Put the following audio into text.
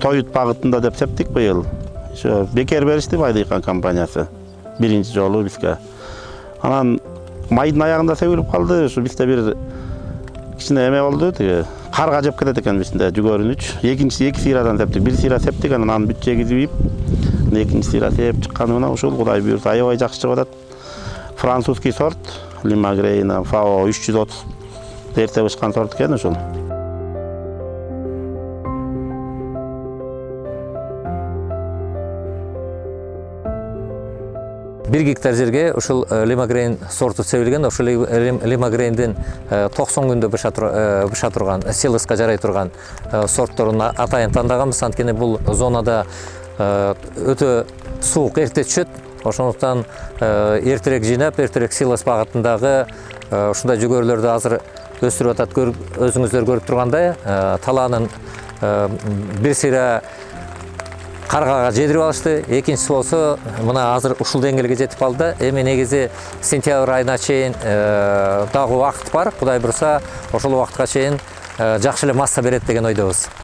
тоют багытында деп септик быйыл. Ошо бекер беришти Байдыйкан компаниясы. Биринчи жолу бизге. Анан майдын аягында себилип калды. Ушу бизде бир кичине эме болду. Тиги карга жеп кетет экен бизде жүгөрүнүч. Экинчи 2 сыйрадан септик. Бир сыйра септик, анан бүт жегизип, экинчи сыйра сеп чыкканына ушул Кудай буйрса аябай жакшы чыгып атат. Французский сорт, Лимагрейна, ФАО 330 дерте бышкан сорт экен ушул. Bir гектар жерге ушул Лимагрейн сорту себилген, ушул Лимагрейндин 90 күндө быша турган, силоска жарай турган сортторун атайын тандаганбыз. Анткени бул зонада өтө суук эрте түшөт. Ошондуктан эртерээк жыйнап, эртерээк силос багытындагы ушундай жүгөрүлөрдү азыр өстүрүп атат. Өзүңүздөр көрүп тургандай, талаанын бир сыйра каргага жедирип алышты. Экинчиси болсо мына азыр ушул деңгээлге жетип алды. Эми негизи сентябрь айына чейин дагы убакыт бар. Кудай бурса, ошол убакытка чейин жакшы эле масса берет деген ойдобуз.